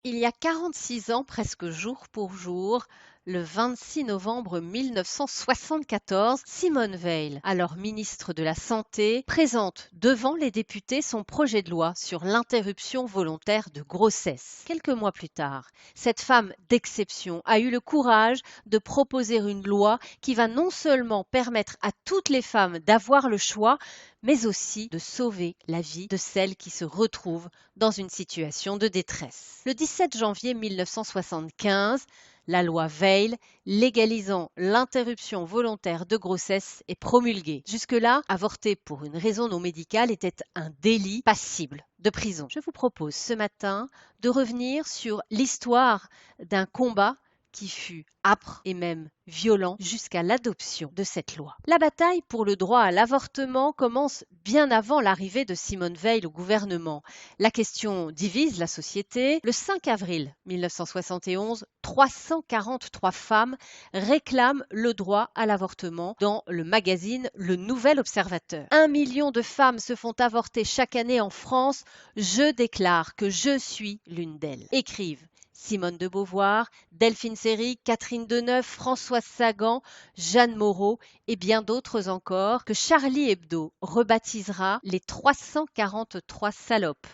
Il y a 46 ans, presque jour pour jour, le 26 novembre 1974, Simone Veil, alors ministre de la Santé, présente devant les députés son projet de loi sur l'interruption volontaire de grossesse. Quelques mois plus tard, cette femme d'exception a eu le courage de proposer une loi qui va non seulement permettre à toutes les femmes d'avoir le choix, mais aussi de sauver la vie de celles qui se retrouvent dans une situation de détresse. Le 17 janvier 1975, la loi Veil, légalisant l'interruption volontaire de grossesse, est promulguée. Jusque-là, avorter pour une raison non médicale était un délit passible de prison. Je vous propose ce matin de revenir sur l'histoire d'un combat qui fut âpre et même violent jusqu'à l'adoption de cette loi. La bataille pour le droit à l'avortement commence bien avant l'arrivée de Simone Veil au gouvernement. La question divise la société. Le 5 avril 1971, 343 femmes réclament le droit à l'avortement dans le magazine Le Nouvel Observateur. 1 million de femmes se font avorter chaque année en France. Je déclare que je suis l'une d'elles. Écrivent Simone de Beauvoir, Delphine Seyrig, Catherine Deneuve, Françoise Sagan, Jeanne Moreau et bien d'autres encore que Charlie Hebdo rebaptisera les 343 salopes.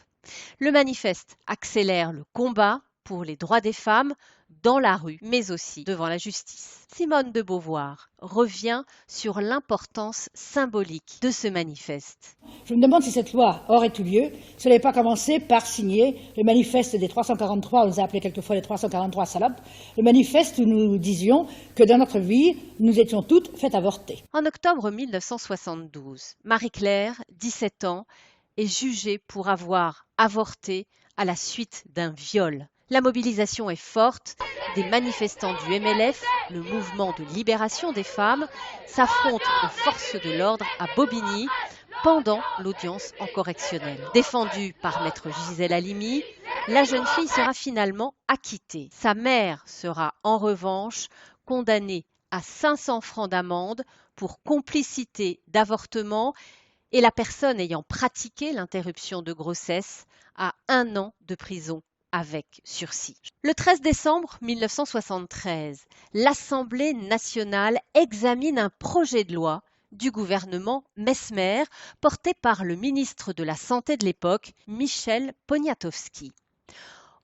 Le manifeste accélère le combat pour les droits des femmes dans la rue, mais aussi devant la justice. Simone de Beauvoir revient sur l'importance symbolique de ce manifeste. Je me demande si cette loi aurait eu lieu si elle n'avait pas commencé par signer le manifeste des 343, on les a appelés quelquefois les 343 salopes, le manifeste où nous disions que dans notre vie, nous étions toutes faites avorter. En octobre 1972, Marie-Claire, 17 ans, est jugée pour avoir avorté à la suite d'un viol. La mobilisation est forte. Des manifestants du MLF, le mouvement de libération des femmes, s'affrontent aux forces de l'ordre à Bobigny pendant l'audience en correctionnelle. Défendue par maître Gisèle Halimi, la jeune fille sera finalement acquittée. Sa mère sera en revanche condamnée à 500 francs d'amende pour complicité d'avortement et la personne ayant pratiqué l'interruption de grossesse à 1 an de prison avec sursis. Le 13 décembre 1973, l'Assemblée nationale examine un projet de loi du gouvernement Messmer porté par le ministre de la Santé de l'époque, Michel Poniatowski,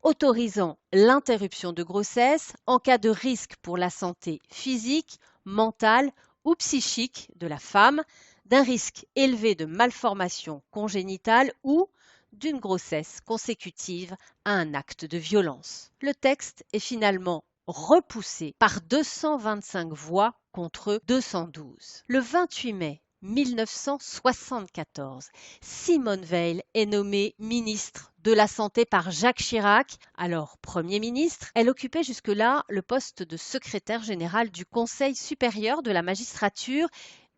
autorisant l'interruption de grossesse en cas de risque pour la santé physique, mentale ou psychique de la femme, d'un risque élevé de malformation congénitale ou d'une grossesse consécutive à un acte de violence. Le texte est finalement repoussé par 225 voix contre 212. Le 28 mai 1974, Simone Veil est nommée ministre de la Santé par Jacques Chirac, alors Premier ministre. Elle occupait jusque-là le poste de secrétaire générale du Conseil supérieur de la magistrature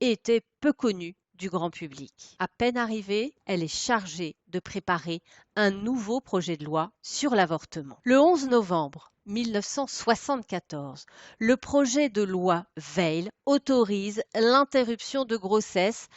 et était peu connue du grand public. À peine arrivée, elle est chargée de préparer un nouveau projet de loi sur l'avortement. Le 11 novembre 1974, le projet de loi Veil autorise l'interruption de grossesse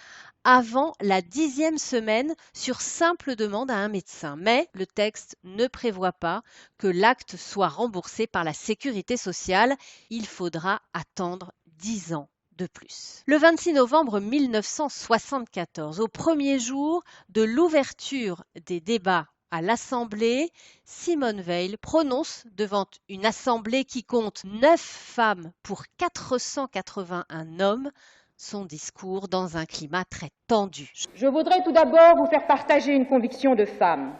avant la 10e semaine sur simple demande à un médecin. Mais le texte ne prévoit pas que l'acte soit remboursé par la sécurité sociale. Il faudra attendre 10 ans de plus. Le 26 novembre 1974, au premier jour de l'ouverture des débats à l'Assemblée, Simone Veil prononce devant une assemblée qui compte 9 femmes pour 481 hommes son discours dans un climat très tendu. Je voudrais tout d'abord vous faire partager une conviction de femme.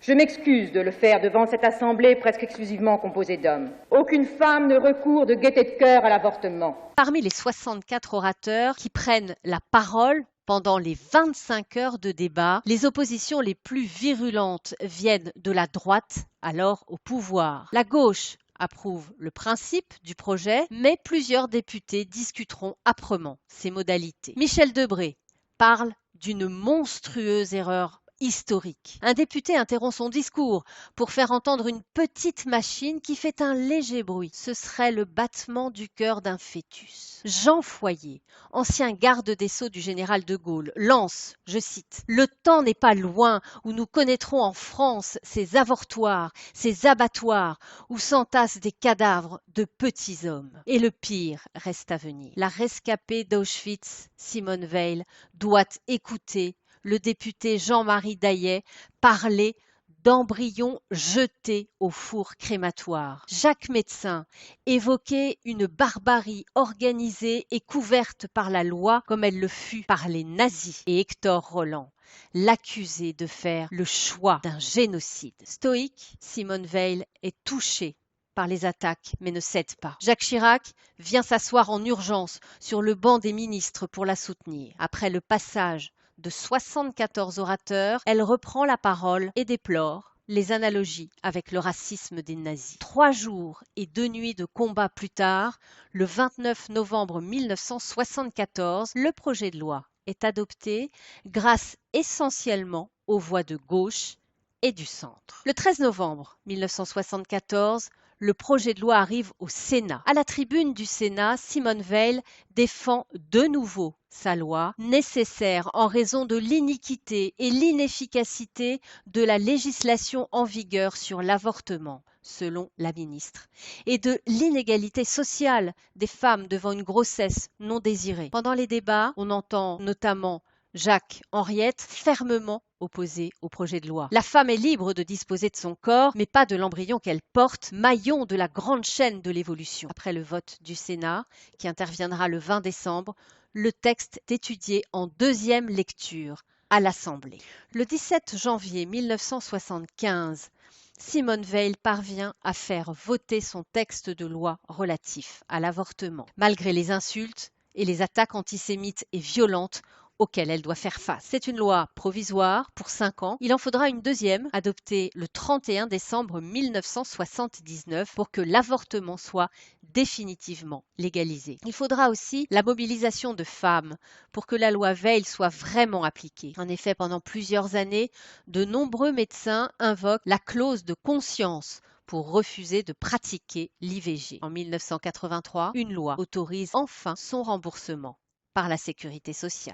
Je m'excuse de le faire devant cette assemblée presque exclusivement composée d'hommes. Aucune femme ne recourt de gaieté de cœur à l'avortement. Parmi les 64 orateurs qui prennent la parole pendant les 25 heures de débat, les oppositions les plus virulentes viennent de la droite, alors au pouvoir. La gauche approuve le principe du projet, mais plusieurs députés discuteront âprement ses modalités. Michel Debré parle d'une monstrueuse erreur historique. Un député interrompt son discours pour faire entendre une petite machine qui fait un léger bruit. Ce serait le battement du cœur d'un fœtus. Jean Foyer, ancien garde des Sceaux du général de Gaulle, lance, je cite, « Le temps n'est pas loin où nous connaîtrons en France ces avortoirs, ces abattoirs, où s'entassent des cadavres de petits hommes. » Et le pire reste à venir. La rescapée d'Auschwitz, Simone Veil, doit écouter le député Jean-Marie Daillet parler d'embryons jetés au four crématoire. Jacques Médecin évoquait une barbarie organisée et couverte par la loi comme elle le fut par les nazis. Et Hector Roland l'accusait de faire le choix d'un génocide. Stoïque, Simone Veil est touchée par les attaques, mais ne cède pas. Jacques Chirac vient s'asseoir en urgence sur le banc des ministres pour la soutenir. Après le passage de 74 orateurs, elle reprend la parole et déplore les analogies avec le racisme des nazis. 3 jours et 2 nuits de combat plus tard, le 29 novembre 1974, le projet de loi est adopté grâce essentiellement aux voix de gauche et du centre. Le 13 novembre 1974, le projet de loi arrive au Sénat. À la tribune du Sénat, Simone Veil défend de nouveau sa loi, nécessaire en raison de l'iniquité et l'inefficacité de la législation en vigueur sur l'avortement, selon la ministre, et de l'inégalité sociale des femmes devant une grossesse non désirée. Pendant les débats, on entend notamment Jacques Henriette fermement opposé au projet de loi. La femme est libre de disposer de son corps, mais pas de l'embryon qu'elle porte, maillon de la grande chaîne de l'évolution. Après le vote du Sénat, qui interviendra le 20 décembre, le texte est étudié en 2e lecture à l'Assemblée. Le 17 janvier 1975, Simone Veil parvient à faire voter son texte de loi relatif à l'avortement, malgré les insultes et les attaques antisémites et violentes auquel elle doit faire face. C'est une loi provisoire pour 5 ans. Il en faudra une deuxième, adoptée le 31 décembre 1979, pour que l'avortement soit définitivement légalisé. Il faudra aussi la mobilisation de femmes pour que la loi Veil soit vraiment appliquée. En effet, pendant plusieurs années, de nombreux médecins invoquent la clause de conscience pour refuser de pratiquer l'IVG. En 1983, une loi autorise enfin son remboursement par la sécurité sociale.